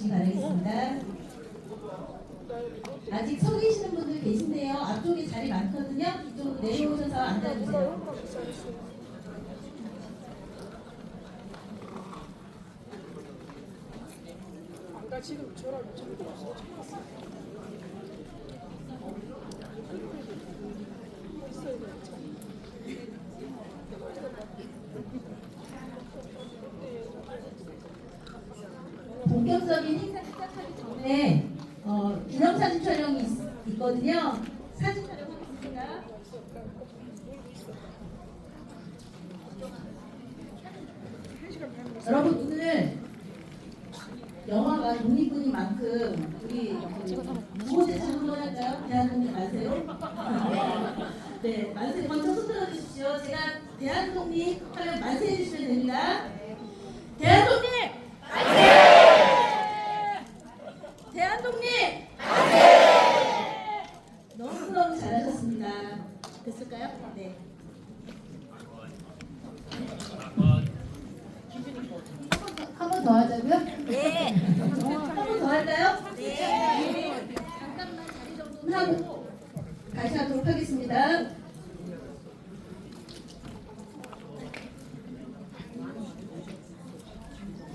주시기 바라겠습니다. 아직 서 계시는 분들 계신데요. 앞쪽에 자리 많거든요. 이쪽으로 내려오셔서 앉아주세요. 나 지금 저랑 본격적인 행사 시작하기 전에 기념사진 촬영이 있거든요. 사진 촬영하겠습니다. 여러분 오늘 영화가 독립군인 만큼 우리 구호제 질문 할까요? 대한독립 만세요? 네, 만세 먼저 손 들어주십시오. 제가 대한독립 하면 만세 해주시면 됩니다. 대한독립! 대한독립! 너무너무 잘하셨습니다. 됐을까요? 네. 한 번 더 하자고요? 네. 한 번 더 할까요? 네. 잠깐만 자리 정돈 하고 다시 하도록 하겠습니다.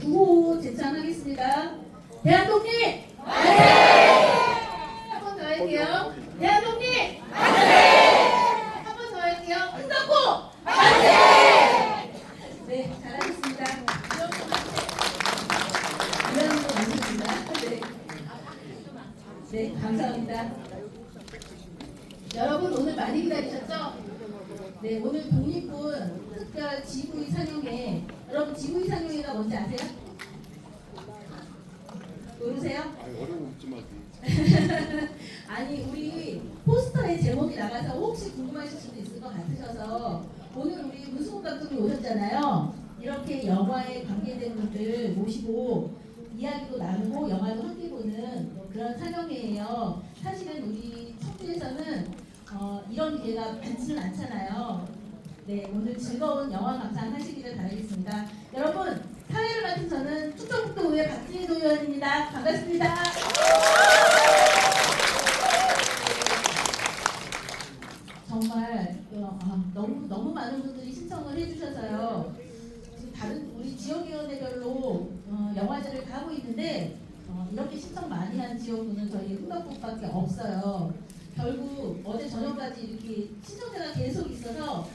구호 제창하겠습니다. 대한독립! 한 번 더 할게요. 대한독립! 한 번 더 할게요. 흥덕고! 네, 잘하셨습니다. 이런 만세입니다. 네, 감사합니다. 여러분 오늘 많이 기다리셨죠? 네, 오늘 독립군 특별 지구의 상영회. 여러분 지구의 상영회가 뭔지 아세요? 모르세요? 어려운 묻지 마지. 아니 우리 포스터에 제목이 나가서 혹시 궁금하실 수도 있을 것 같으셔서 오늘 우리 문승욱 감독이 오셨잖아요. 이렇게 영화에 관계된 분들 모시고 이야기도 나누고 영화도 함께 보는 그런 상영회예요. 사실은 우리 청주에서는 이런 기회가 많지는 않잖아요. 네, 오늘 즐거운 영화 감상하시기를 바라겠습니다. 여러분, 사회를 맡은 저는 충청북도의회 박진희 도의원입니다. 반갑습니다. 정말 너무 많은 분들이 신청을 해주셔서요. 지금 다른 우리 지역위원회별로 영화제를 가고 있는데 이렇게 신청 많이 한 지역구는 저희 흥덕구밖에 없어요. 결국 어제 저녁까지 이렇게 신청자가 계속 있어서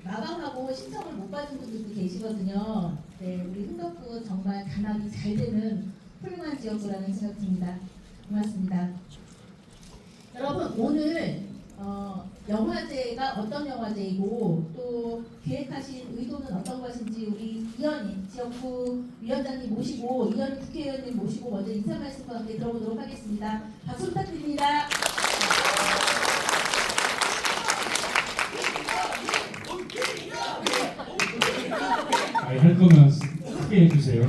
마감하고 신청을 못 받은 분들도 계시거든요. 네, 우리 흥덕구 정말 단합이 잘 되는 훌륭한 지역구라는 생각 듭니다. 고맙습니다. 여러분 오늘 영화제가 어떤 영화제이고 또 기획하신 의도는 어떤 것인지 우리 이현희 지역구 위원장님 모시고 이현희 국회의원님 모시고 먼저 인사 말씀과 함께 들어보도록 하겠습니다. 박수 부탁드립니다. 할 거면 크게 해주세요.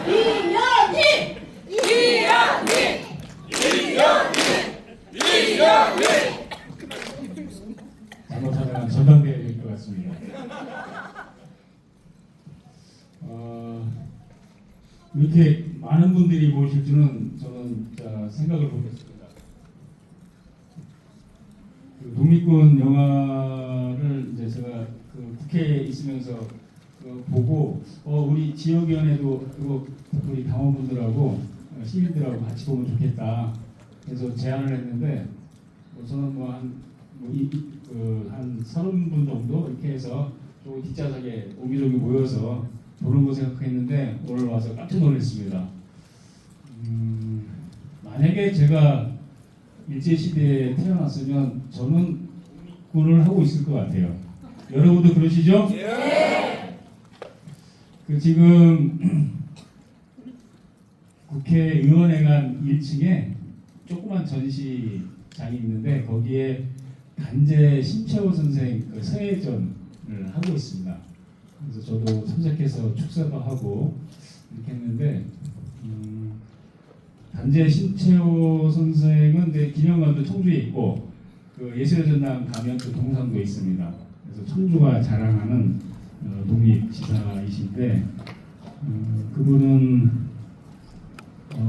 이현희! 이현희! 잘못하면 전당대회 될 것 같습니다. 이렇게 많은 분들이 모실 줄은 저는 생각을 못했습니다. 그 독립군 영화를 이제 제가 그 국회에 있으면서 보고 우리 지역위원회도 그리고 우리 당원분들하고 시민들하고 같이 보면 좋겠다. 그래서 제안을 했는데 저는 한 30분 정도 이렇게 해서 좀 뒷좌석에 옹기종기 모여서 보는 거 생각했는데 오늘 와서 깜짝 놀랐습니다. 만약에 제가 일제시대에 태어났으면 저는 군을 하고 있을 것 같아요. 여러분도 그러시죠? 예. 지금 국회의원회관 1층에 조그만 전시장이 있는데 거기에 단재 심채호 선생 서예전을 하고 있습니다. 그래서 저도 참석해서 축사도 하고 이렇게 했는데 단재 심채호 선생은 이제 기념관도 청주에 있고 그 예술의 전당 가면 또 동산도 있습니다. 그래서 청주가 자랑하는 독립지사이신데 그분은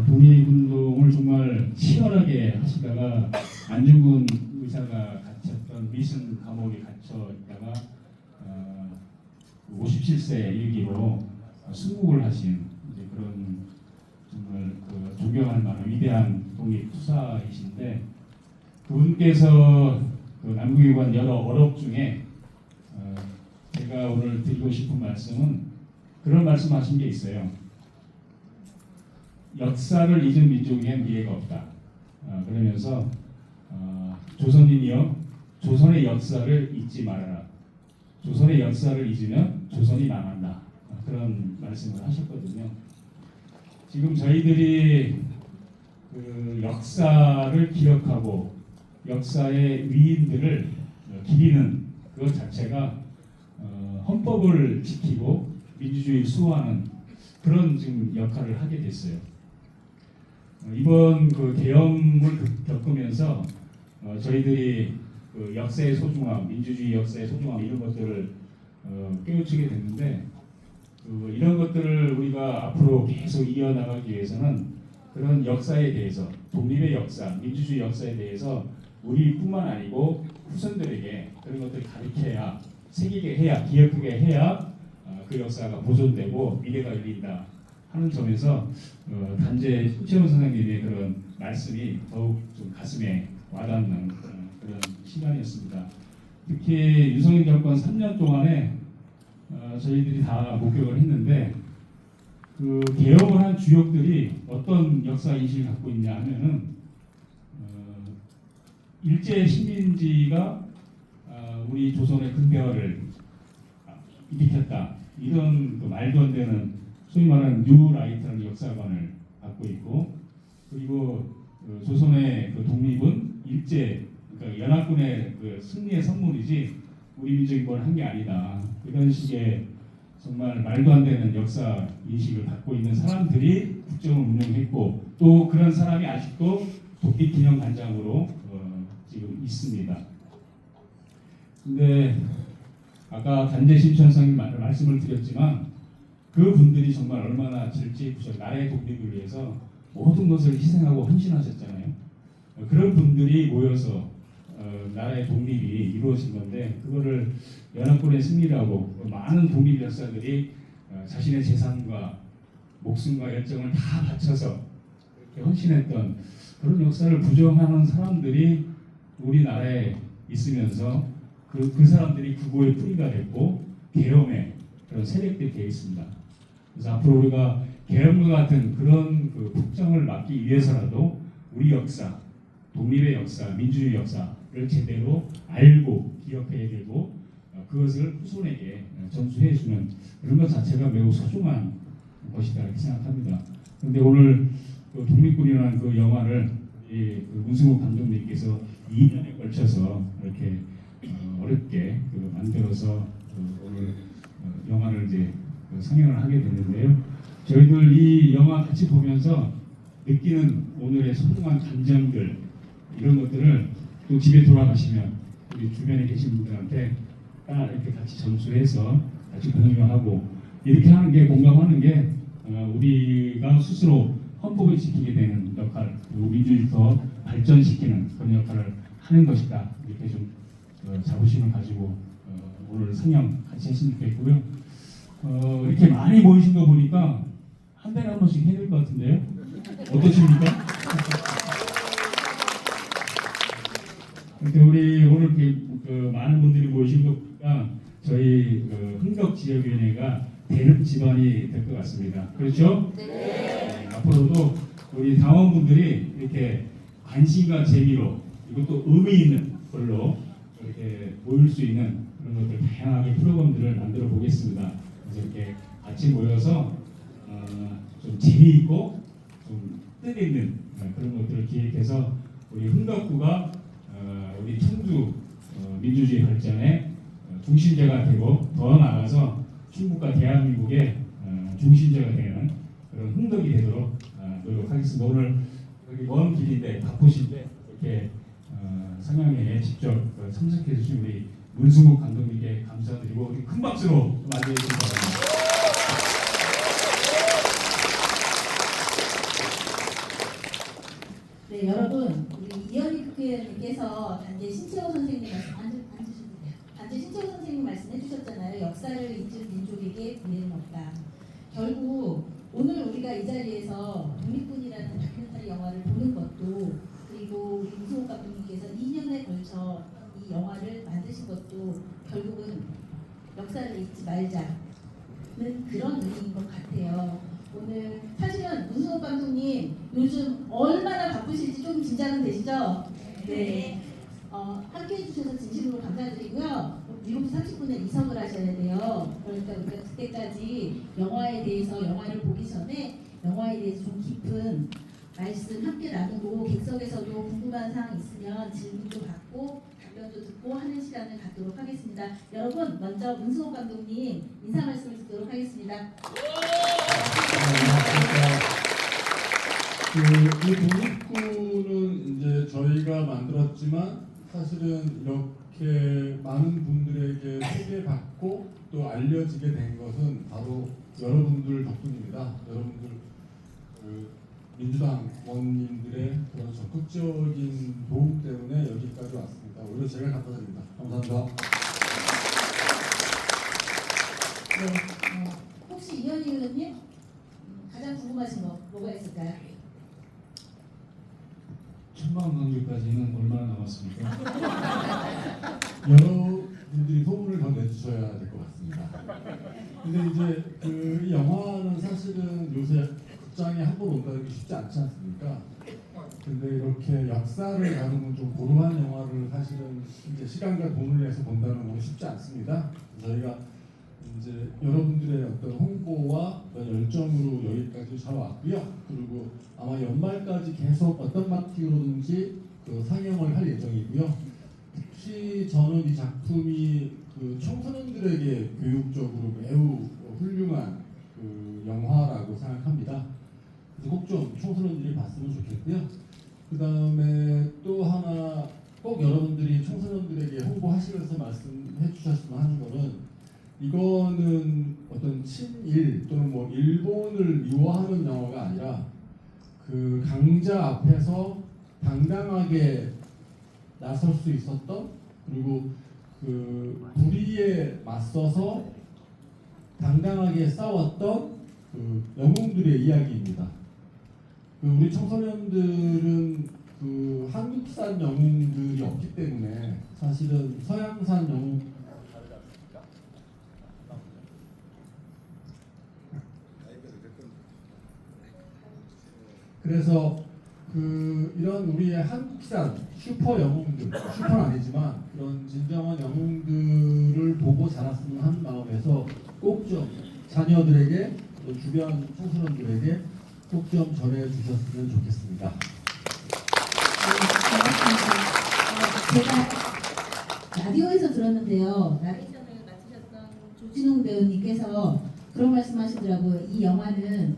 독립운동을 정말 치열하게 하시다가 안중근 의사가 갇혔던 위슨 감옥에 갇혀 있다가 57세 일기로 순국을 하신 이제 그런 정말 그 존경할 만한 위대한 독립 투사이신데 그분께서 그 남국유관 여러 어록 중에 제가 오늘 드리고 싶은 말씀은 그런 말씀하신 게 있어요. 역사를 잊은 민족에겐 미래가 없다. 그러면서 조선인이여 조선의 역사를 잊지 말아라. 조선의 역사를 잊으면 조선이 망한다. 그런 말씀을 하셨거든요. 지금 저희들이 그 역사를 기억하고 역사의 위인들을 기리는 그것 자체가 헌법을 지키고 민주주의를 수호하는 그런 지금 역할을 하게 됐어요. 이번 그 계엄을 겪으면서 저희들이 그 역사의 소중함, 민주주의 역사의 소중함 이런 것들을 깨우치게 됐는데 이런 것들을 우리가 앞으로 계속 이어나가기 위해서는 그런 역사에 대해서 독립의 역사, 민주주의 역사에 대해서 우리뿐만 아니고 후손들에게 그런 것들을 가르쳐야 새기게 해야 기억하게 해야 그 역사가 보존되고 미래가 열린다 하는 점에서 단재 손채원 선생님의 그런 말씀이 더욱 좀 가슴에 와닿는 그런 시간이었습니다. 특히 윤석열 정권 3년 동안에 저희들이 다 목격을 했는데 그 개혁을 한 주역들이 어떤 역사 인식을 갖고 있냐 하면은 일제 식민지가 우리 조선의 근대화를 일으켰다 이런 그 말도 안 되는 소위 말하는 뉴라이트라는 역사관을 갖고 있고 그리고 조선의 그 독립은 일제 그러니까 연합군의 그 승리의 선물이지 우리 민족이 뭘 한 게 아니다 이런 식의 정말 말도 안 되는 역사 인식을 갖고 있는 사람들이 국정을 운영했고 또 그런 사람이 아직도 독립기념관장으로 지금 있습니다. 근데 아까 단재 신천성님 말씀을 드렸지만 그 분들이 정말 얼마나 질지부절 나라의 독립을 위해서 모든 것을 희생하고 헌신하셨잖아요. 그런 분들이 모여서 나라의 독립이 이루어진 건데 그거를 연합군의 승리라고 많은 독립 역사들이 자신의 재산과 목숨과 열정을 다 바쳐서 이렇게 헌신했던 그런 역사를 부정하는 사람들이 우리나라에 있으면서 그 사람들이 극우의 뿌리가 됐고 계엄의 그런 세력들이 되어 있습니다. 그래서 앞으로 우리가 계엄과 같은 그런 그 폭정을 막기 위해서라도 우리 역사, 독립의 역사, 민주주의 역사를 제대로 알고 기억해야 되고 그것을 후손에게 전수해주는 그런 것 자체가 매우 소중한 것이다 이렇게 생각합니다. 그런데 오늘 그 독립군이라는 그 영화를 그 문승욱 감독님께서 2년에 걸쳐서 이렇게 어렵게 만들어서 오늘 영화를 이제 상영을 하게 됐는데요. 저희들 이 영화 같이 보면서 느끼는 오늘의 소중한 감정들 이런 것들을 또 집에 돌아가시면 우리 주변에 계신 분들한테 딱 이렇게 같이 전수해서 같이 공유하고 이렇게 하는 게 공감하는 게 우리가 스스로 헌법을 지키게 되는 역할 그리고 민주주의를 더 발전시키는 그런 역할을 하는 것이다 이렇게 좀 자부심을 가지고 오늘 상영 같이 했으면 좋겠고요. 이렇게 많이 모이신 거 보니까 한 달에 한 번씩 해야 될 것 같은데요. 어떠십니까? 근데 우리 오늘 그 많은 분들이 모이신 거 보니까 저희 흥덕지역위원회가 대립 집안이 될 것 같습니다. 그렇죠? 네. 앞으로도 우리 당원분들이 이렇게 관심과 재미로 이것도 의미 있는 걸로 이렇게 모일 수 있는 그런 것들 다양하게 프로그램들을 만들어 보겠습니다. 그래서 이렇게 같이 모여서 좀 재미있고 좀 뜻있는 그런 것들을 기획해서 우리 흥덕구가 우리 청주 민주주의 발전의 중심제가 되고 더 나아가서 충북과 대한민국의 중심제가 되는 그런 흥덕이 되도록 노력하겠습니다. 오늘 여기 먼 길인데 바쁘신데 이렇게 상영회에 직접 참석해 주신 우리 문승욱 감독님께 감사드리고 큰 박수로 맞이해 주시기 바랍니다. 네, 여러분, 우리 이현희 국회의원님께서 단재 신채호 선생님 말씀 앉으셔도 돼요. 단재 신채호 선생님 말씀해 주셨잖아요. 역사를 잊은 민족에게 미래는 없다. 결국 오늘 우리가 이 자리에서 독립군이라는 다큐멘터리 영화를 보는 것도, 그리고 우리 문수옥 감독님께서 2년에 걸쳐 이 영화를 만드신 것도 결국은 역사를 잊지 말자는 그런 의미인 것 같아요. 오늘 사실은 문수옥 감독님 요즘 얼마나 바쁘실지 좀 짐작은 되시죠? 네. 함께해 주셔서 진심으로 감사드리고요. 7시 30분에 이석을 하셔야 돼요. 그러니까 우리가 그때까지 영화에 대해서, 영화를 보기 전에 영화에 대해서 좀 깊은 말씀 함께 나누고, 객석에서도 궁금한 사항 있으면 질문도 받고 답변도 듣고 하는 시간을 갖도록 하겠습니다. 여러분, 먼저 문수옥 감독님 인사 말씀을 듣도록 하겠습니다. 이 독립군은 이제 저희가 만들었지만 사실은 이렇게 많은 분들에게 소개받고 또 알려지게 된 것은 바로 여러분들 덕분입니다. 여러분들 민주당 의원님들의 그런 적극적인 도움 때문에 여기까지 왔습니다. 오히려 제가 감사드립니다. 감사합니다. 네, 혹시 이현희 의원님 가장 궁금하신 거 뭐가 있을까요? 천만 강주까지는 얼마나 남았습니까? 여러분들이 소문을 더 내주셔야 될 것 같습니다. 근데 이제 이 영화는 사실은 요새 극장에 한 번 온다는 게 쉽지 않지 않습니까? 근데 이렇게 역사를 다루는 좀 고루한 영화를 사실은 이제 시간과 돈을 내서 본다는 건 쉽지 않습니다. 저희가 이제 여러분들의 어떤 홍보와 열정으로 여기까지 잘 왔고요. 그리고 아마 연말까지 계속 어떤 방식으로든지 상영을 할 예정이고요. 특히 저는 이 작품이 청소년들에게 교육적으로 매우 훌륭한 영화라고 생각합니다. 그래서 꼭 좀 청소년들이 봤으면 좋겠고요. 그 다음에 또 하나 꼭 여러분들이 청소년들에게 홍보하시면서 말씀해 주셨으면 하는 거는, 이거는 어떤 친일 또는 뭐 일본을 미워하는 영화가 아니라 그 강자 앞에서 당당하게 나설 수 있었던, 그리고 그 불의에 맞서서 당당하게 싸웠던 그 영웅들의 이야기입니다. 우리 청소년들은 한국산 영웅들이 없기 때문에 사실은 서양산 영웅, 그래서 이런 우리의 한국산 슈퍼 영웅들, 슈퍼는 아니지만 그런 진정한 영웅들을 보고 자랐으면 하는 마음에서 꼭 좀 자녀들에게, 또 주변 청소년들에게 꼭 좀 전해 주셨으면 좋겠습니다. 제가 라디오에서 들었는데요. 나레이션을 맡으셨던 조진웅 배우님께서 그런 말씀하시더라고요. 이 영화는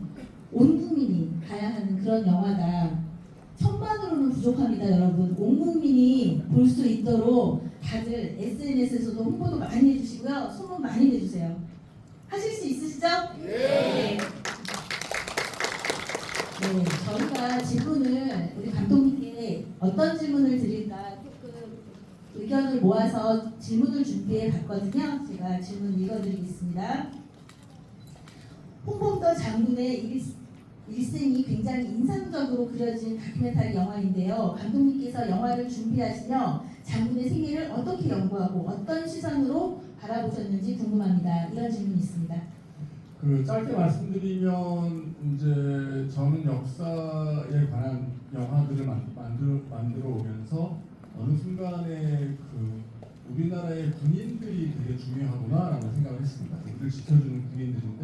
온 국민이 봐야 하는 그런 영화다. 천만으로는 부족합니다, 여러분. 온 국민이 볼 수 있도록 다들 SNS에서도 홍보도 많이 해주시고요. 소문 많이 내주세요. 하실 수 있으시죠? 네. 네, 저희가 질문을 우리 감독님께 어떤 질문을 드릴까 조금 의견을 모아서 질문을 준비해 봤거든요. 제가 질문 읽어드리겠습니다. 홍범도 장군의 일생이 굉장히 인상적으로 그려진 다큐멘터리 영화인데요. 감독님께서 영화를 준비하시며 장군의 생애를 어떻게 연구하고 어떤 시선으로 바라보셨는지 궁금합니다. 이런 질문이 있습니다. 짧게 말씀드리면, 이제 저는 역사에 관한 영화들을 만들어 오면서 어느 순간에 우리나라의 군인들이 되게 중요하구나라는 생각을 했습니다. 우리를 지켜주는 군인들인데,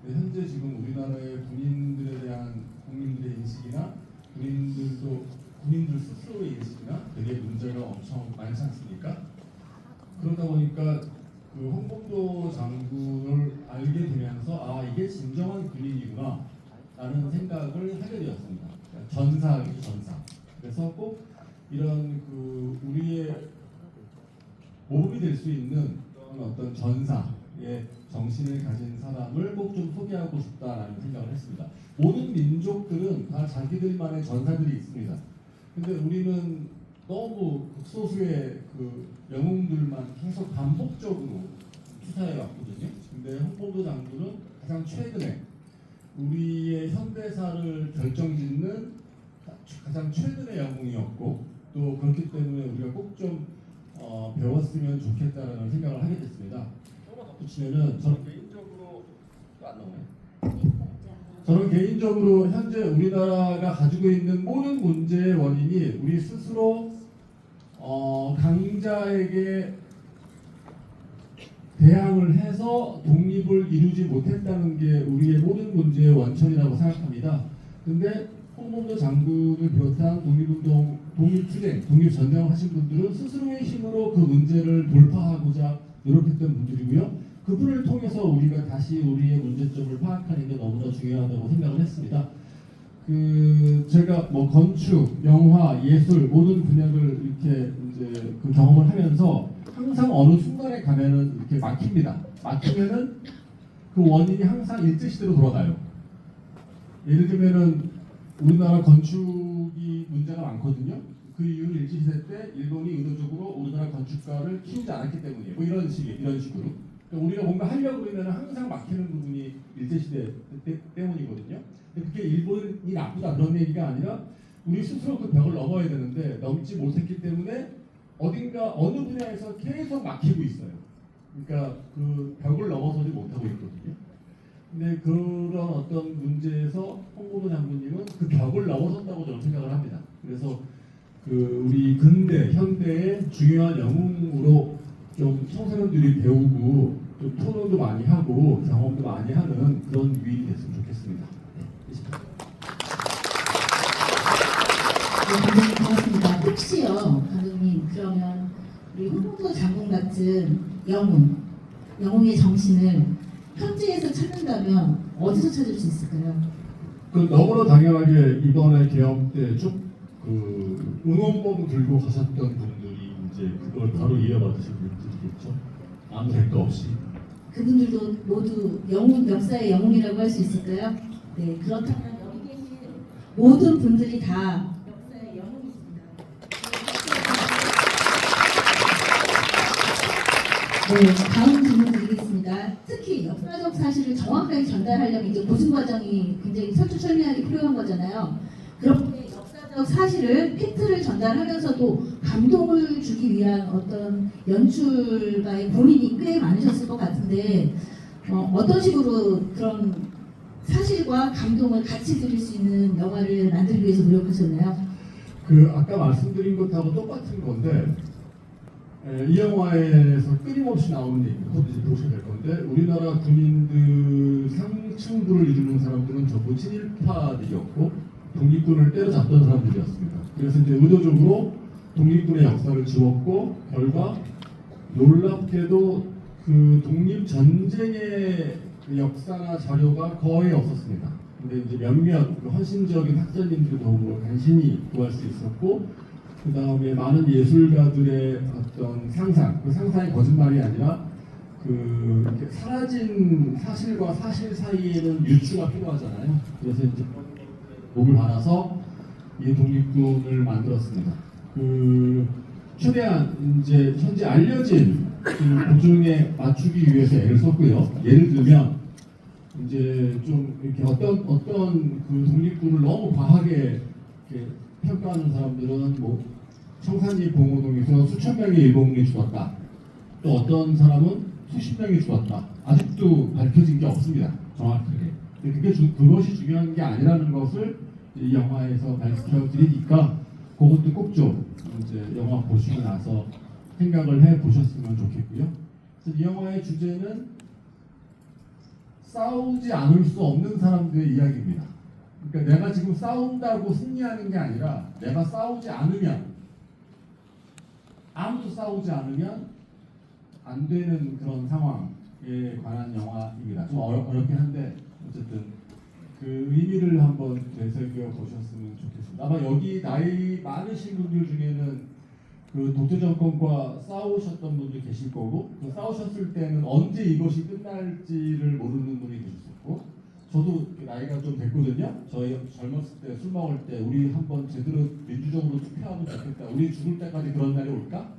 현재 지금 우리나라의 군인들에 대한 국민들의 인식이나 군인들 스스로의 인식이나 되게 문제가 엄청 많지 않습니까? 그러다 보니까 홍범도 장군을 알게 되면서 이게 진정한 군인이구나 라는 생각을 하게 되었습니다. 전사이죠, 전사. 그래서 꼭 이런 우리의 모범이 될 수 있는 어떤 전사의 정신을 가진 사람을 꼭 좀 소개하고 싶다라는 생각을 했습니다. 모든 민족들은 다 자기들만의 전사들이 있습니다. 근데 우리는 너무 극소수의 그 영웅들만 계속 반복적으로 투사해 왔거든요. 근데 홍범도 장군은 가장 최근에 우리의 현대사를 결정짓는 가장 최근의 영웅이었고 또 그렇기 때문에 우리가 꼭 좀 배웠으면 좋겠다라는 생각을 하게 됐습니다. 조금만 덧붙이면은 저는 개인적으로 안 나오네. 저는 개인적으로 현재 우리나라가 가지고 있는 모든 문제의 원인이 우리 스스로 강자에게 대항을 해서 독립을 이루지 못했다는 게 우리의 모든 문제의 원천이라고 생각합니다. 근데 홍범도 장군을 비롯한 독립운동, 독립투쟁, 독립전쟁을 하신 분들은 스스로의 힘으로 그 문제를 돌파하고자 노력했던 분들이고요. 그분을 통해서 우리가 다시 우리의 문제점을 파악하는 게 너무나 중요하다고 생각을 했습니다. 제가 뭐 건축, 영화, 예술 모든 분야를 이렇게 이제 그 경험을 하면서 항상 어느 순간에 가면은 이렇게 막힙니다. 막히면은 그 원인이 항상 일제시대로 돌아가요. 예를 들면은 우리나라 건축이 문제가 많거든요. 그 이유는 일제시대 때 일본이 의도적으로 우리나라 건축가를 키우지 않았기 때문이에요. 뭐 이런 식으로. 그러니까 우리가 뭔가 하려고 그러면 항상 막히는 부분이 일제시대 때문이거든요. 근데 그게 일본이 나쁘다 그런 얘기가 아니라 우리 스스로 그 벽을 넘어야 되는데 넘지 못했기 때문에 어딘가 어느 분야에서 계속 막히고 있어요. 그러니까 그 벽을 넘어서지 못하고 있거든요. 근데 그런 어떤 문제에서 홍범도 장군님은 그 벽을 넘어섰다고 저는 생각을 합니다. 그래서 그 우리 근대 현대의 중요한 영웅으로 좀 청소년들이 배우고 좀 토론도 많이 하고 경험도 많이 하는 그런 위인이 됐으면 좋겠습니다. 네, 감독님 고맙습니다. 혹시요, 감독님 그러면 우리 홍범도 장군 같은 영웅의 정신을 현지에서 찾는다면 어디서 찾을 수 있을까요? 그 너무나 당연하게 이번에 개업 때 쭉 그 응원봉 들고 가셨던 분들이 이제 그걸 바로 이어받으신 분들이겠죠. 아무 대가 없이. 그분들도 모두 역사의 영웅이라고 할 수 있을까요? 네, 그렇다면 여기 계신 모든 분들이 다 역사의 영웅이십니다. 네, 다음 질문 드리겠습니다. 특히 역사적 사실을 정확하게 전달하려면 이제 고증 과정이 굉장히 철두철미하게 필요한 거잖아요. 그렇게 역사적 사실을 팩트를 전달하면서도 감동을 주기 위한 어떤 연출가의 고민이 꽤 많으셨을 것 같은데 어떤 식으로 그런 사실과 감동을 같이 드릴 수 있는 영화를 만들기 위해서 노력하셨나요? 그 아까 말씀드린 것하고 똑같은 건데 이 영화에서 끊임없이 나오는 얘기부터 이제 보셔야 될 건데 우리나라 군인들 상층부를 이루는 사람들은 전부 친일파들이었고 독립군을 때려잡던 사람들이었습니다. 그래서 이제 의도적으로 독립군의 역사를 지웠고 결과 놀랍게도 그 독립전쟁의 역사나 자료가 거의 없었습니다. 근데 이제 몇몇 헌신적인 학자님들도 뭐 간신히 구할 수 있었고 그 다음에 많은 예술가들의 어떤 상상, 그 상상이 거짓말이 아니라 그 이렇게 사라진 사실과 사실 사이에는 유추가 필요하잖아요. 그래서 이제 몸을 받아서 이 독립군을 만들었습니다. 그 최대한 이제 현재 알려진 그 고증에 맞추기 위해서 애를 썼고요. 예를 들면 이제 좀 이렇게 어떤 그 독립군을 너무 과하게 이렇게 평가하는 사람들은 뭐 청산리 봉오동에서 수천 명의 일본군이 죽었다. 또 어떤 사람은 수십 명이 죽었다. 아직도 밝혀진 게 없습니다. 정확하게. 근데 그것이 중요한 게 아니라는 것을 이 영화에서 밝혀드리니까 그것도 꼭 좀 이제 영화 보시고 나서 생각을 해 보셨으면 좋겠고요. 그래서 이 영화의 주제는 싸우지 않을 수 없는 사람들의 이야기입니다. 그러니까 내가 지금 싸운다고 승리하는 게 아니라 내가 싸우지 않으면 아무도 싸우지 않으면 안 되는 그런 상황에 관한 영화입니다. 좀 어렵긴 한데 어쨌든 그 의미를 한번 되새겨 보셨으면 좋겠습니다. 아마 여기 나이 많으신 분들 중에는 그 독재 정권과 싸우셨던 분들 계실 거고 그 싸우셨을 때는 언제 이것이 끝날지를 모르는 분이 계셨고 저도 나이가 좀 됐거든요. 저희 젊었을 때 술 먹을 때 우리 한번 제대로 민주적으로 투표하면 좋겠다. 우리 죽을 때까지 그런 날이 올까?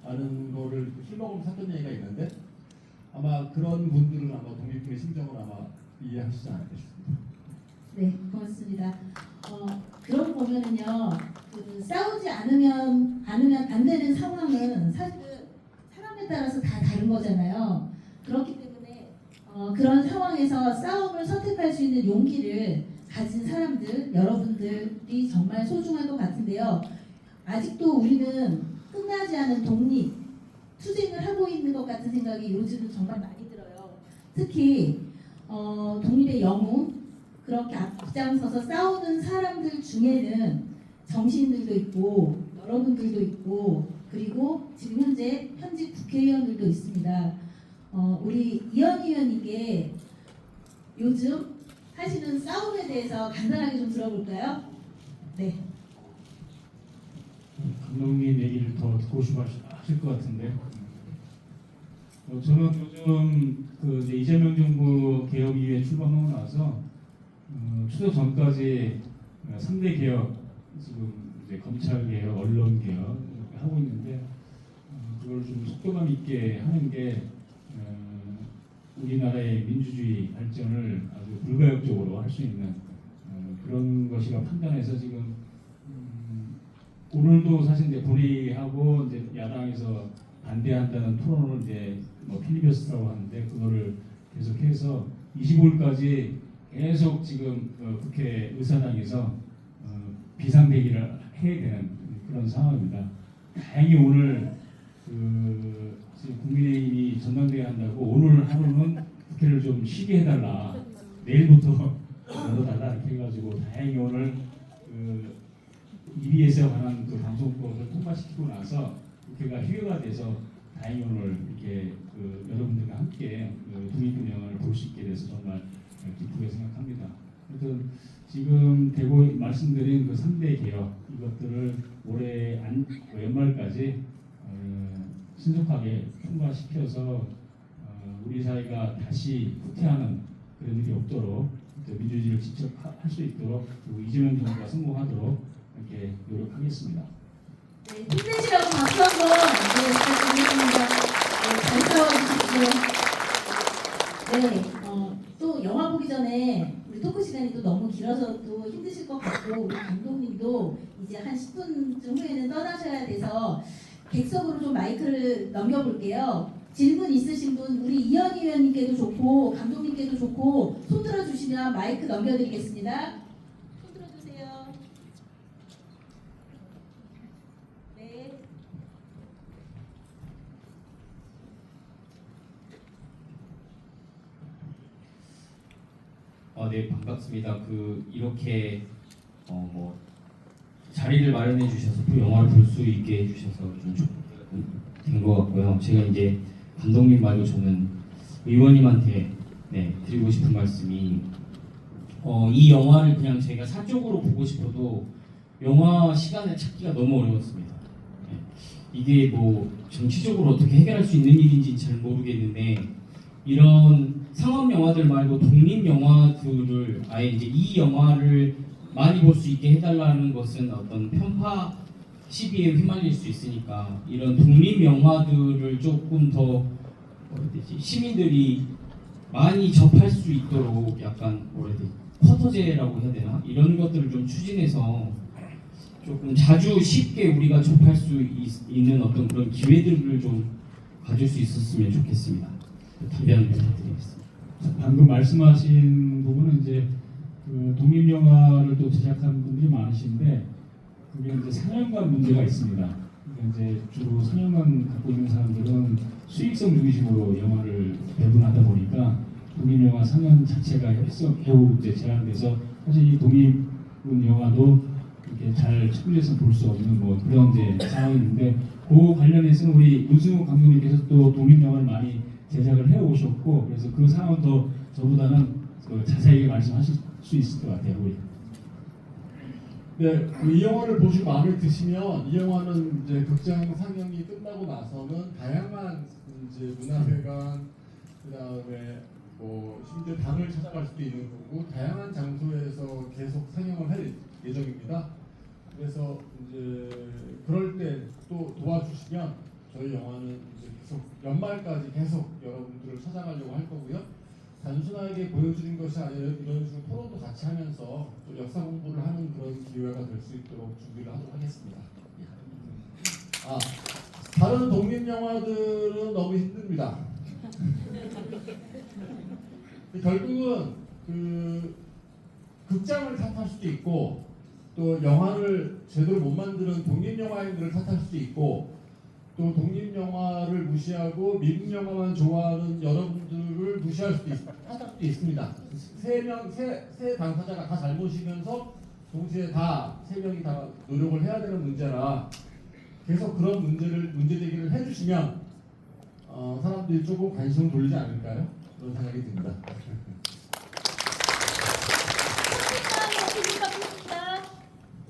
라는 거를 술 먹으면서 했던 얘기가 있는데 아마 그런 분들은 아마 독립군의 심정을 아마 이해하시지 않을까 싶습니다. 네, 고맙습니다. 그런 보면은요, 싸우지 않으면 안 되는 상황은 사실은 사람에 따라서 다 다른 거잖아요. 그렇기 때문에 그런 상황에서 싸움을 선택할 수 있는 용기를 가진 사람들, 여러분들이 정말 소중할 것 같은데요. 아직도 우리는 끝나지 않은 독립, 투쟁을 하고 있는 것 같은 생각이 요즘은 정말 많이 들어요. 특히 독립의 영웅, 그렇게 앞장서서 싸우는 사람들 중에는 정신들도 있고 여러분들도 있고 그리고 지금 현직 국회의원들도 있습니다. 우리 이현희 의원님께 요즘 하시는 싸움에 대해서 간단하게 좀 들어볼까요? 네. 감독님 얘기를 더 듣고 싶어 하실 것 같은데 저는 요즘 그 이제 이재명 정부 개혁 이후에 출범하고 나서 추석 전까지 3대 개혁 지금 이제 검찰 개혁, 언론 개혁 이렇게 하고 있는데 그걸 좀 속도감 있게 하는 게 우리나라의 민주주의 발전을 아주 불가역적으로 할 수 있는 그런 것이라 판단해서 지금 오늘도 사실 이제 본회의하고 이제 야당에서 반대한다는 토론을 이제 뭐 필리버스터라고 하는데 그거를 계속해서 25일까지 계속 지금 국회 의사당에서 비상대기를 해야 되는 그런 상황입니다. 다행히 오늘 지금 국민의힘이 전당대회 한다고 오늘 하루는 국회를 좀 쉬게 해달라. 내일부터 열어달라 이렇게 해가지고 다행히 오늘 EBS에 관한 그 방송법을 통과시키고 나서 국회가 휴회가 돼서 다행히 오늘 이렇게 여러분들과 함께 독립군 영화를 볼 수 있게 돼서 정말 기쁘게 생각합니다. 하여튼 지금 대고 말씀드린 그 3대 개혁 이것들을 올해 연말까지 신속하게 통과시켜서 우리 사회가 다시 후퇴하는 그런 일이 없도록 민주주의를 직접 할 수 있도록 그리고 이재명 정부가 성공하도록 이렇게 노력하겠습니다. 네, 힘내시라고 박수 한번 부탁드리겠습니다. 네, 잘 싸워주십시오. 또 영화 보기 전에 우리 토크 시간이 또 너무 길어서 또 힘드실 것 같고 우리 감독님도 이제 한 10분쯤 후에는 떠나셔야 돼서 객석으로 좀 마이크를 넘겨볼게요. 질문 있으신 분 우리 이현희 의원님께도 좋고 감독님께도 좋고 손 들어주시면 마이크 넘겨드리겠습니다. 손 들어주세요. 네. 네, 반갑습니다. 이렇게 뭐 자리를 마련해 주셔서 또 영화를 볼 수 있게 해주셔서 좀 된 것 같고요. 제가 이제 감독님 말고 저는 의원님한테 드리고 싶은 말씀이 이 영화를 그냥 제가 사적으로 보고 싶어도 영화 시간을 찾기가 너무 어려웠습니다. 이게 뭐 정치적으로 어떻게 해결할 수 있는 일인지 잘 모르겠는데 이런 상업 영화들 말고 독립 영화들을 아예 이제 이 영화를 많이 볼 수 있게 해달라는 것은 어떤 편파 시비에 휘말릴 수 있으니까 이런 독립 영화들을 조금 더 시민들이 많이 접할 수 있도록 약간 쿼터제라고 해야 되나 이런 것들을 좀 추진해서 조금 자주 쉽게 우리가 접할 수 있는 어떤 그런 기회들을 좀 가질 수 있었으면 좋겠습니다. 답변을 부탁드리겠습니다. 방금 말씀하신 부분은 이제 독립 영화를 또 제작하는 분들이 많으신데 그게 이제 상영관 문제가 있습니다. 그러니까 이제 주로 상영관 갖고 있는 사람들은 수익성 중심으로 영화를 배분하다 보니까 독립 영화 상영 자체가 매우 이제 제한돼서 사실 이 독립 영화도 이렇게 잘 청주에서 볼 수 없는 뭐 그런 이제 상황인데 그 관련해서는 우리 문승욱 감독님께서 또 독립 영화를 많이 제작을 해 오셨고 그래서 그 상황은 더 저보다는 자세하게 말씀하실 수 있을 것 같아요. 우리. 네, 이 영화를 보시고 마음에 드시면 이 영화는 이제 극장 상영이 끝나고 나서는 다양한 이제 문화회관 그다음에 심지어 방을 찾아갈 수도 있는 거고 다양한 장소에서 계속 상영을 할 예정입니다. 그래서 이제 그럴 때 또 도와주시면 저희 영화는 이제 계속 연말까지 계속 여러분들을 찾아가려고 할 거고요. 단순하게 보여주는 것이 아니라 이런 식으로 토론도 같이 하면서 또 역사 공부를 하는 그런 기회가 될 수 있도록 준비를 하도록 하겠습니다. 다른 독립 영화들은 너무 힘듭니다. 결국은 그 극장을 탓할 수도 있고 또 영화를 제대로 못 만드는 독립 영화인들을 탓할 수도 있고 또 독립 영화를 무시하고 미국 영화만 좋아하는 여러분들을 무시할 수도 있습니다. 세 당사자가 다 잘못이면서 동시에 다 세 명이 다 노력을 해야 되는 문제라 계속 그런 문제 제기를 해주시면 사람들이 조금 관심을 돌리지 않을까요? 그런 생각이 듭니다.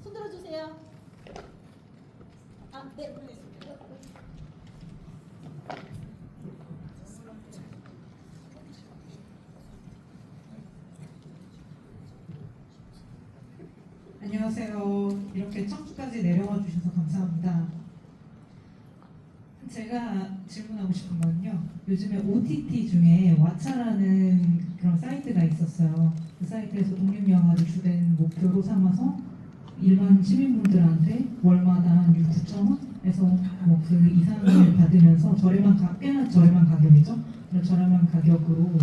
손 들어주세요. 네. 안녕하세요. 이렇게 청주까지 내려와 주셔서 감사합니다. 제가 질문하고 싶은 건요. 요즘에 OTT 중에 왓챠라는 그런 사이트가 있었어요. 그 사이트에서 독립영화를 주된 목표로 삼아서 일반 시민분들한테 월마다 한 9,000원에서 뭐 그 이상을 받으면서 꽤나 저렴한 가격이죠. 저렴한 가격으로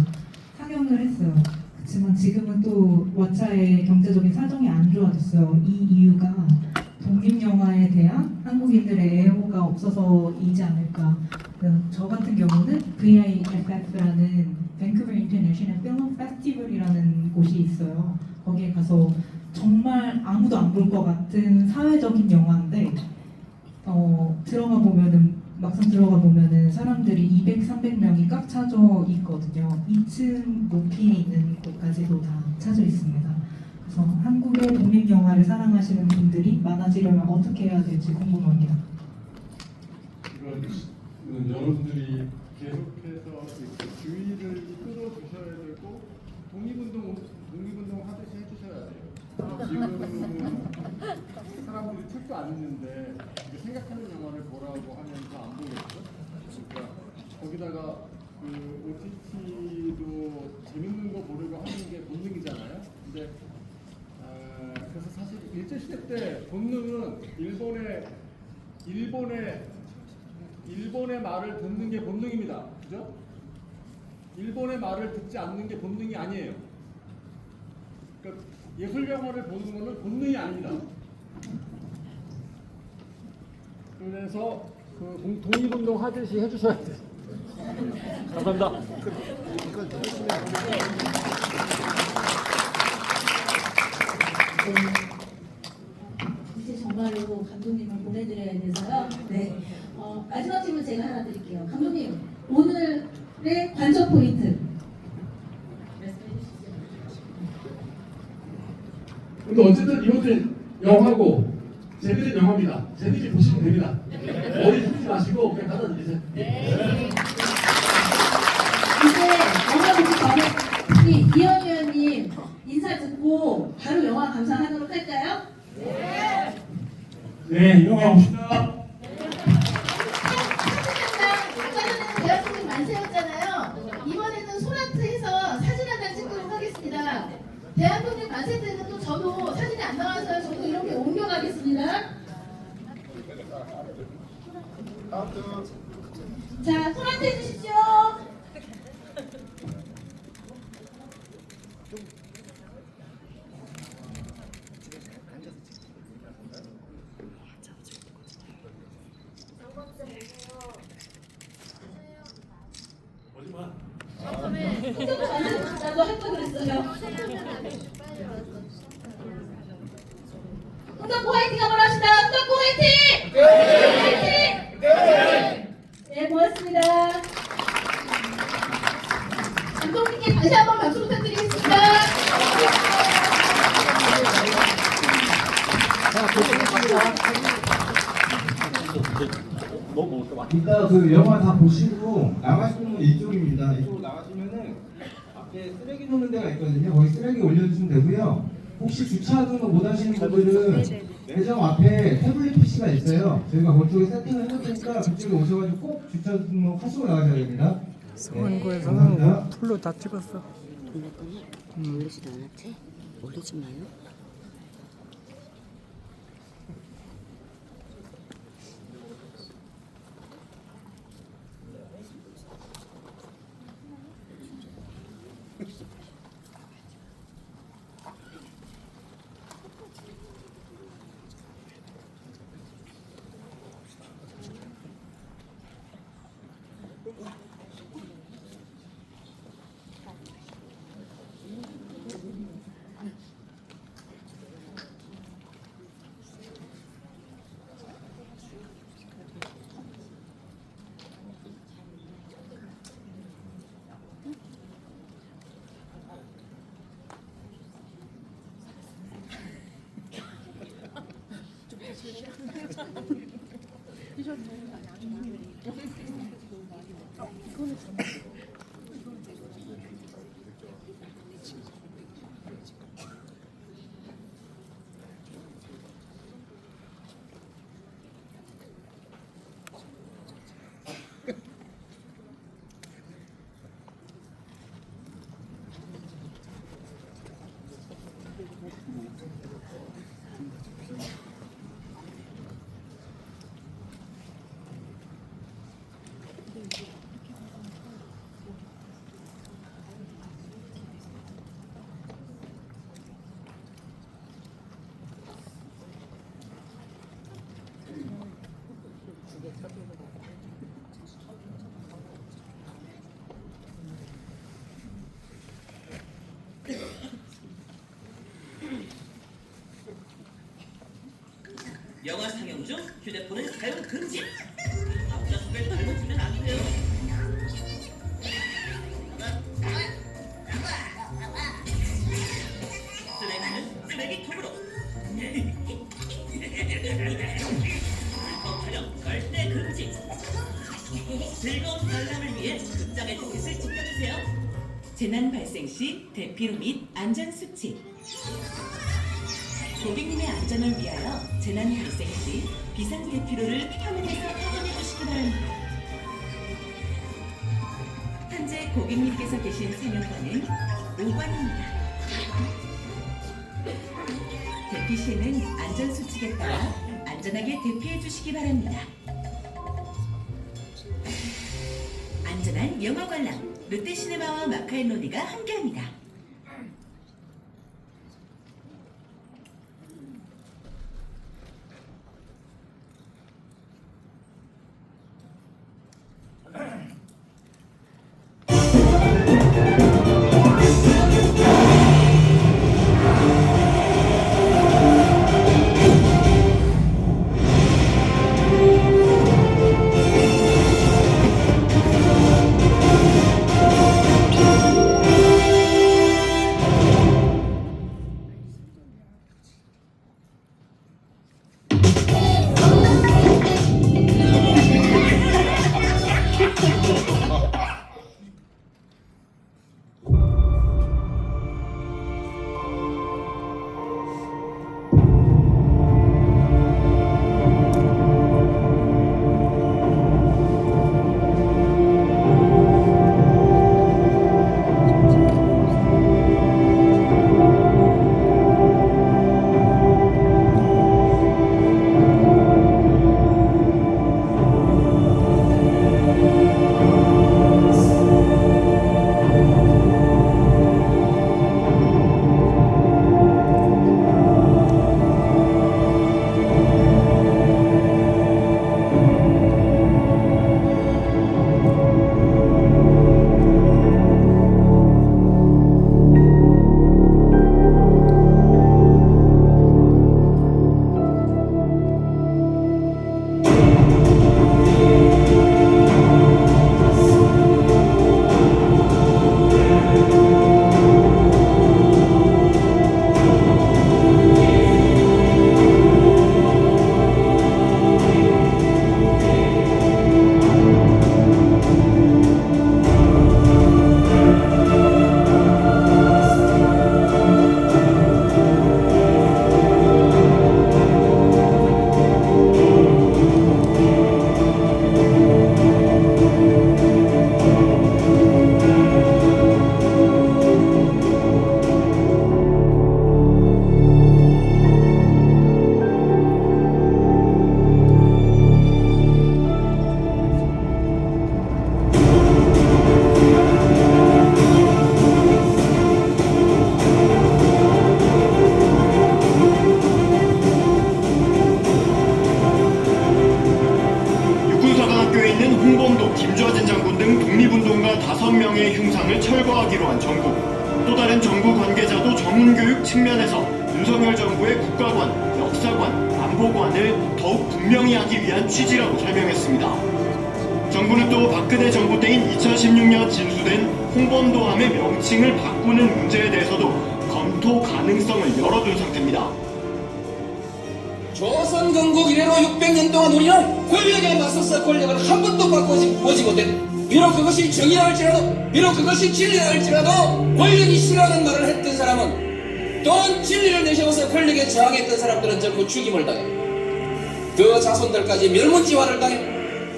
상영을 했어요. 그렇지만 지금은 또 왓챠의 경제적인 사정이 안 좋아졌어요. 이 이유가 독립영화에 대한 한국인들의 애호가 없어서이지 않을까. 저 같은 경우는 VIFF라는 밴쿠버 인터내셔널 필름 페스티벌이라는 곳이 있어요. 거기에 가서 정말 아무도 안 볼 것 같은 사회적인 영화인데 막상 들어가 보면은 사람들이 200, 300명이 꽉 차져 있거든요. 2층 높이에 있는 곳까지도 다 차져 있습니다. 그래서 한국의 독립 영화를 사랑하시는 분들이 많아지려면 어떻게 해야 될지 궁금합니다. 이건 여러분들이 계속해서 주의를 끌어주셔야 되고 독립운동 하듯이 해주셔야 돼요. 지금 사람들이 책도 안 읽는데 생각하는 영화를 보라고 하면 다 안 보겠죠? 그러니까 거기다가 그 OTT도 재밌는 거 보려고 하는 게 본능이잖아요. 근데 그래서 사실 일제시대 때 본능은 일본의 말을 듣는 게 본능입니다. 그죠? 일본의 말을 듣지 않는 게 본능이 아니에요. 그러니까 예술 영화를 보는 거는 본능이 아닙니다. 그래서 그 독립운동 하듯이 해주셔야 돼요. 감사합니다. 이제 정말로 감독님을 보내드려야 돼서요. 네. 마지막 질문 제가 하나 드릴게요. 감독님, 오늘의 관전 포인트 말씀해 주시죠. 근데 어쨌든 이것도 영화고 재밌는 영화입니다. 재밌게 보시면 됩니다. 머리 쓰지 마시고 그냥 갖다 드리세요. 이제 영화 보기 전에 우리 이현 위원님 인사 듣고 바로 영화 감상하도록 할까요? 네, 영화 봅시다. 아까 전에는 대학생들 만세였잖아요. 이번에는 소라트에서 사진 한 장 찍도록 하겠습니다. 대한독립 만세 때는 또 저도 사진이 안 나와서요. 저도 이렇게 옮겨가겠습니다. 자, 소라트 해주십시오. 혼자도 만세 나도 할 거 그랬어요. 흥덕고 화이팅 한번 합시다. 흥덕고 화이팅! 화이팅! 네, 고맙습니다. 감독님께 다시 한번 박수 부탁드리겠습니다. 이따 그 영화 다 보시고 나가시는 건 이쪽입니다. 이쪽으로 나가시면은 예, 쓰레기 놓는 데가 있거든요. 거기 쓰레기 올려주시면 되고요. 혹시 주차 등록 못 하시는 분들은 매점 앞에 태블릿 PC가 있어요. 저희가 그쪽에 세팅을 해놓으니까 그쪽에 오셔가지고 꼭 주차 등록 하시고 나가셔야 됩니다. 성원고에서는 감사합니다. 풀로 다 찍었어. 올리지도 않았지? 올리지 마요. 영화 상영 중 휴대폰은 사용 금지. 앞좌석을 잘못하면 안 돼요. 쓰레기는 쓰레기통으로. 불법 촬영 절대 금지. 즐거운 관람을 위해 극장 에티켓을 지켜주세요. 재난 발생 시 대피로 및 안전 수칙. 고객님의 안전을 위하여 재난 발생 시 비상 대피로를 화면에서 확인해 주시기 바랍니다. 현재 고객님께서 계신 상영관은 5관입니다. 대피 시에는 안전 수칙에 따라 안전하게 대피해 주시기 바랍니다. 안전한 영화 관람 롯데시네마와 마카앤로니가 함께합니다. 또한 정부, 또 다른 정부 관계자도 전문교육 측면에서 윤석열 정부의 국가관, 역사관, 안보관을 더욱 분명히 하기 위한 취지라고 설명했습니다. 정부는 또 박근혜 정부 때인 2016년 진수된 홍범도함의 명칭을 바꾸는 문제에 대해서도 검토 가능성을 열어둔 상태입니다. 조선 건국 이래로 600년 동안 우리는 권력에 맞서서 권력을 한 번도 바꾸지 못했다. 비록 그것이 정의라 할지라도, 비록 그것이 진리라 할지라도 권력이 싫어하는 말을 했던 사람은, 또는 진리를 내세워서 권력에 저항했던 사람들은 전부 죽임을 당해, 그 자손들까지 멸문지화를 당해,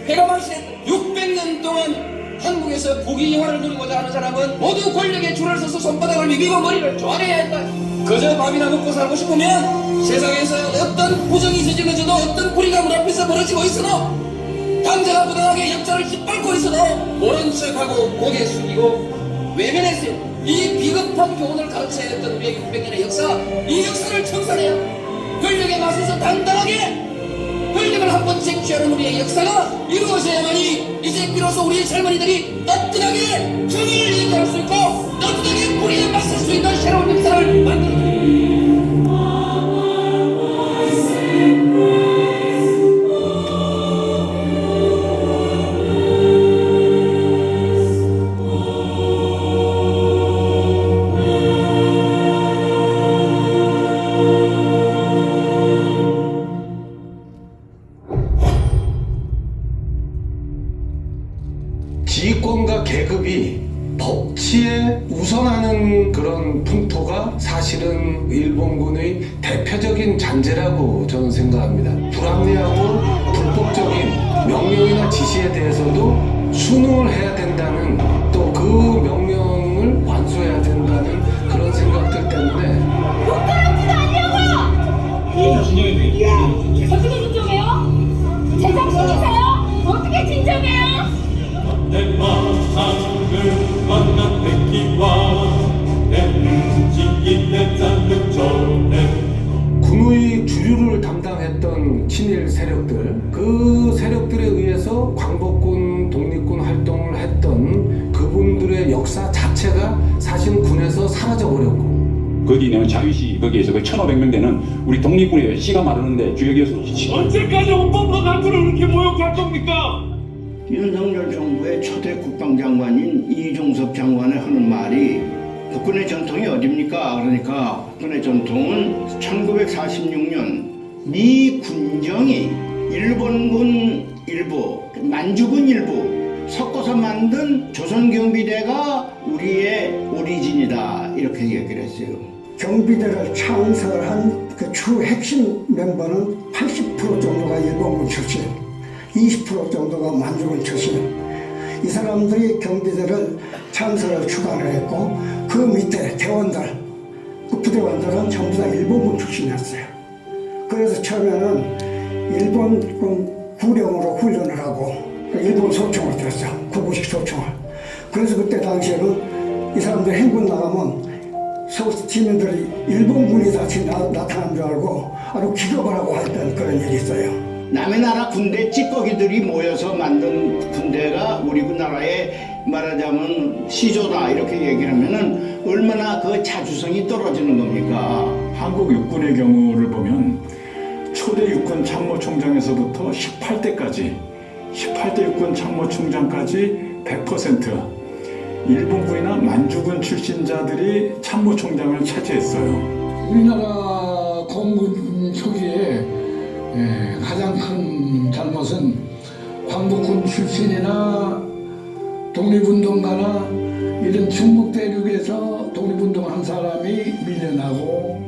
해가 망신했다. 600년 동안 한국에서 부귀영화를 누리고자 하는 사람은 모두 권력에 줄을 서서 손바닥을 비비고 머리를 조아려야 했다. 그저 밥이나 먹고 살고 싶으면 세상에서 어떤 부정이 저질러져도, 어떤 불의가 문 앞에서 벌어지고 있어도, 당자가 부당하게 역사를 짓밟고 있어도 모른 척하고 고개 숙이고 외면했어요. 이 비겁한 교훈을 가르쳐야 했던 우리의 600년의 역사, 이 역사를 청산해야 권력에 맞서서 당당하게 권력을 한번 쟁취하는 우리의 역사가 이루어져야만이 이제 비로소 우리의 젊은이들이 따뜻하게 정의를 얘기할 수 있고 따뜻하게 불의에 맞설 수 있는 새로운 역사를 만들어줍니다. 지휘권과 계급이 법치에 우선하는 그런 풍토가 사실은 일본군의 대표적인 잔재라고 저는 생각합니다. 불합리하고 불법적인 명령이나 지시에 대해서도 순응을 해야 된다는, 또 그 명령을 완수해야 된다는 그런 생각들 때문에 어떻게 진정해요? 제정신이세요? 어떻게 진정해요? 내 마음을 만나뵙기와 내 움직임 내 잔뜩 전해 군의 주류를 담당했던 친일 세력들, 그 세력들에 의해서 광복군, 독립군 활동을 했던 그분들의 역사 자체가 사실 군에서 사라져버렸고, 거기 내는 자유시 거기에서 그 1,500명 되는 우리 독립군의 씨가 마르는데 주역이어서 언제까지 헌법과 강구를 이렇게 모욕할 겁니까? 윤석열 정부의 초대 국방장관인 이종섭 장관이 하는 말이 국군의 전통이 어딥니까? 그러니까 국군의 전통은 1946년 미 군정이 일본군 일부, 만주군 일부 섞어서 만든 조선경비대가 우리의 오리진이다, 이렇게 얘기를 했어요. 경비대를 창설한 그 주 핵심 멤버는 80% 정도가 일본군 출신, 20% 정도가 만주군 출신. 이 사람들이 경비대를 창설을 주관을 했고, 그 밑에 대원들, 그 부대원들은 전부 다 일본군 출신이었어요. 그래서 처음에는 일본군 구령으로 훈련을 하고 일본 소총을 들었죠. 구구식 소총을. 그래서 그때 당시에는 이 사람들 행군 나가면 시민들이 일본군이 다시 나타난 줄 알고 아주 기겁을 하고 했던 그런 일이 있어요. 남의 나라 군대 찌꺼기들이 모여서 만든 군대가 우리 나라에 말하자면 시조다, 이렇게 얘기를 하면은 얼마나 그 자주성이 떨어지는 겁니까? 한국 육군의 경우를 보면 초대 육군 참모총장에서부터 18대 육군 참모총장까지 100% 일본군이나 만주군 출신자들이 참모총장을 차지했어요. 우리나라 공군 초기에 가장 큰 잘못은 광복군 출신이나 독립운동가나 이런 중국 대륙에서 독립운동한 사람이 밀려나고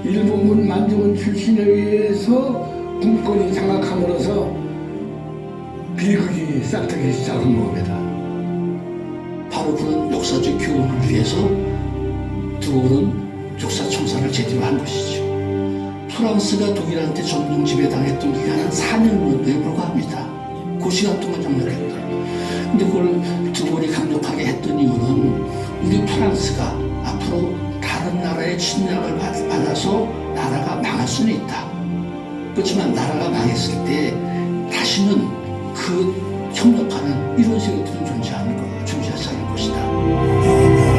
일본군 만주군 출신에 의해서 군권이 장악함으로써 비극이 싹트기 시작한 겁니다. 바로 그런 역사적 교훈을 위해서 드골은 역사 청산을 제대로 한 것이죠. 프랑스가 독일한테 점령 지배당했던 기간은 4년에 불과합니다. 그 시간 동안 점령했다. 근데 그걸 드골이 강력하게 했던 이유는 우리 프랑스가 앞으로 다른 나라의 침략을 받아서 나라가 망할 수는 있다. 그렇지만 나라가 망했을 때 다시는 그 협력하는 이런 세력들은 존재하지 않을 것이다.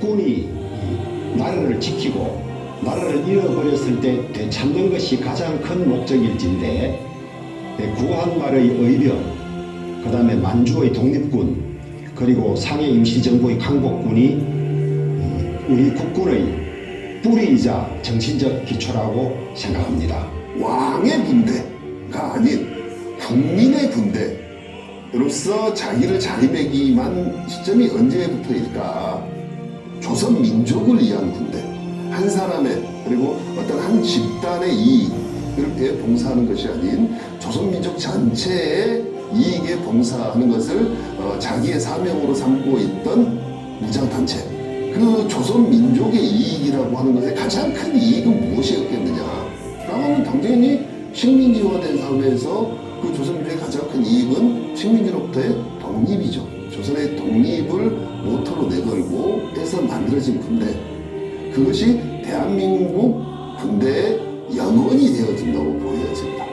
국군이 나라를 지키고 나라를 잃어버렸을 때 되찾는 것이 가장 큰 목적일진데 구한말의 의병, 그 다음에 만주의 독립군, 그리고 상해 임시정부의 강복군이 우리 국군의 뿌리이자 정신적 기초라고 생각합니다. 왕의 군대가 아닌 국민의 군대로서 자기를 자리매김한 시점이 언제부터일까? 조선 민족을 위한 군대, 한 사람의 그리고 어떤 한 집단의 이익을 봉사하는 것이 아닌 조선 민족 전체의 이익에 봉사하는 것을 자기의 사명으로 삼고 있던 무장단체, 그 조선 민족의 이익이라고 하는 것의 가장 큰 이익은 무엇이었겠느냐? 라면 당연히 식민지화된 사회에서 그 조선 민족의 가장 큰 이익은 식민지로부터의 독립이죠. 조선의 독립을 모토로 내걸고 해서 만들어진 군대, 그것이 대한민국 군대의 연원이 되어진다고 보여집니다.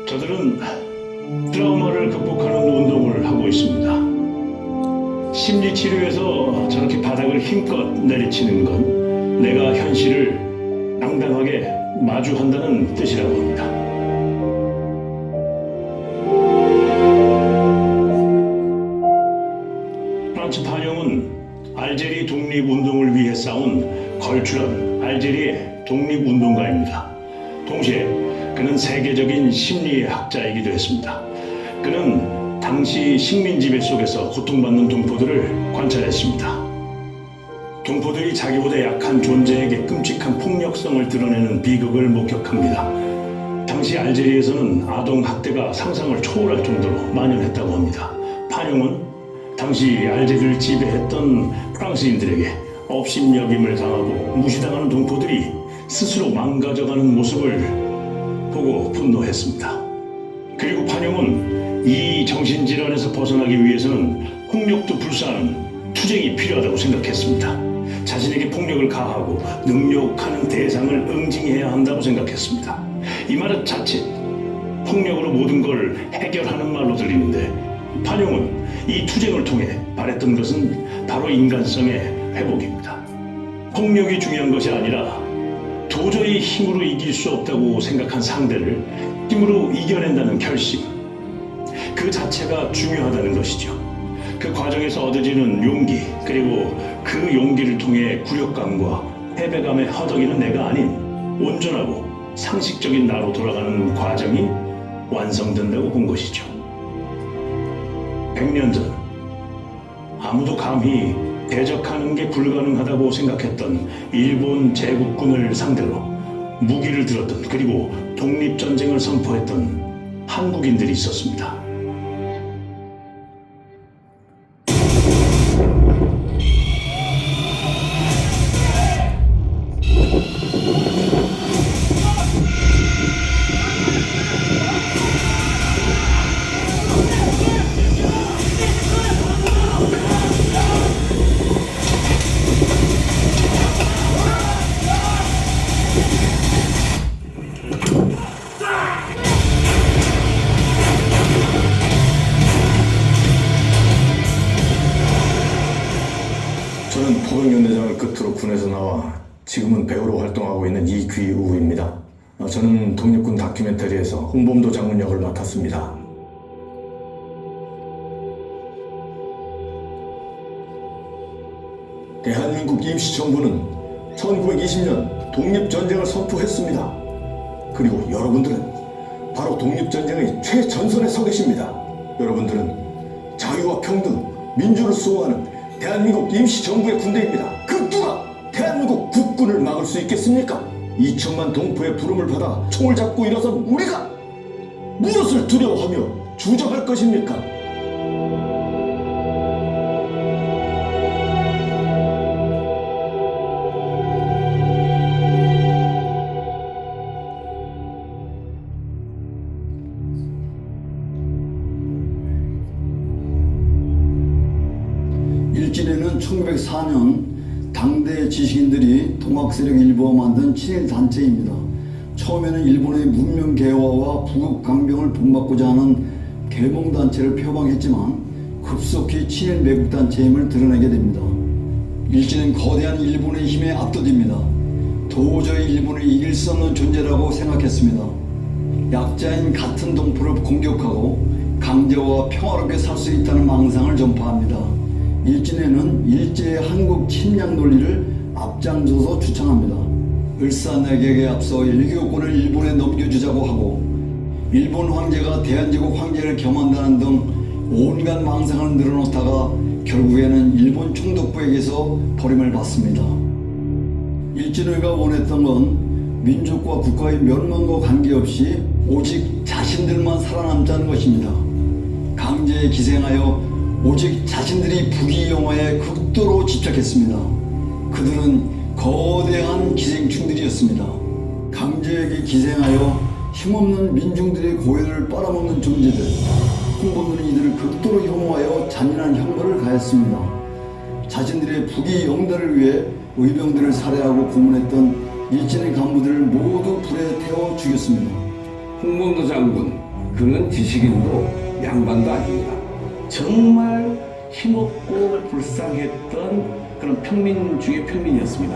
저들은 트라우마를 극복하는 운동을 하고 있습니다. 심리치료에서 저렇게 바닥을 힘껏 내리치는 건 내가 현실을 당당하게 마주한다는 뜻이라고 합니다. 프란츠 파뇽은 알제리 독립운동을 위해 싸운 걸출한 알제리의 독립운동가입니다. 동시에 그는 세계적인 심리학자이기도 했습니다. 그는 당시 식민지배 속에서 고통받는 동포들을 관찰했습니다. 동포들이 자기보다 약한 존재에게 끔찍한 폭력성을 드러내는 비극을 목격합니다. 당시 알제리에서는 아동학대가 상상을 초월할 정도로 만연했다고 합니다. 파뇽은 당시 알제리를 지배했던 프랑스인들에게 업신여김을 당하고 무시당하는 동포들이 스스로 망가져가는 모습을 보고 분노했습니다. 그리고 파뇽은 이 정신질환에서 벗어나기 위해서는 폭력도 불사하는 투쟁이 필요하다고 생각했습니다. 자신에게 폭력을 가하고 능욕하는 대상을 응징해야 한다고 생각했습니다. 이 말은 자칫 폭력으로 모든 걸 해결하는 말로 들리는데 파뇽은 이 투쟁을 통해 바랬던 것은 바로 인간성의 회복입니다. 폭력이 중요한 것이 아니라 도저히 힘으로 이길 수 없다고 생각한 상대를 힘으로 이겨낸다는 결심, 그 자체가 중요하다는 것이죠. 그 과정에서 얻어지는 용기, 그리고 그 용기를 통해 굴욕감과 패배감에 허덕이는 내가 아닌 온전하고 상식적인 나로 돌아가는 과정이 완성된다고 본 것이죠. 100년 전 아무도 감히 대적하는 게 불가능하다고 생각했던 일본 제국군을 상대로 무기를 들었던, 그리고 독립전쟁을 선포했던 한국인들이 있었습니다. 저는 포병연대장을 끝으로 군에서 나와 지금은 배우로 활동하고 있는 이귀우입니다. 저는 독립군 다큐멘터리에서 홍범도 장군 역을 맡았습니다. 대한민국 임시정부는 1920년 독립전쟁을 선포했습니다. 그리고 여러분들은 바로 독립전쟁의 최전선에 서 계십니다. 여러분들은 자유와 평등, 민주를 수호하는 대한민국 임시정부의 군대입니다. 그 누가 대한민국 국군을 막을 수 있겠습니까? 2천만 동포의 부름을 받아 총을 잡고 일어선 우리가 무엇을 두려워하며 주저할 것입니까? 일진에는 1904년 당대 지식인들이 동학세력 일부와 만든 친일 단체입니다. 처음에는 일본의 문명 개화와 부국 강병을 본받고자 하는 계몽 단체를 표방했지만 급속히 친일 매국 단체임을 드러내게 됩니다. 일진은 거대한 일본의 힘에 압도됩니다. 도저히 일본을 이길 수 없는 존재라고 생각했습니다. 약자인 같은 동포를 공격하고 강제와 평화롭게 살 수 있다는 망상을 전파합니다. 일진에는 일제의 한국 침략 논리를 앞장서서 추천합니다. 을사내격에 앞서 1교권을 일본에 넘겨주자고 하고 일본 황제가 대한제국 황제를 겸한다는 등 온갖 망상을 늘어놓다가 결국에는 일본 총독부에게서 버림을 받습니다. 일진회가 원했던 건 민족과 국가의 멸망과 관계없이 오직 자신들만 살아남자는 것입니다. 강제에 기생하여 오직 자신들이 부귀영화에 극도로 집착했습니다. 그들은 거대한 기생충들이었습니다. 강제에게 기생하여 힘없는 민중들의 고열을 빨아먹는 존재들, 홍범도는 이들을 극도로 혐오하여 잔인한 형벌을 가했습니다. 자신들의 부귀영달을 위해 의병들을 살해하고 고문했던 일진의 간부들을 모두 불에 태워 죽였습니다. 홍범도 장군, 그는 지식인도 양반도 아닙니다. 정말 힘없고 불쌍했던 그런 평민 중의 평민이었습니다.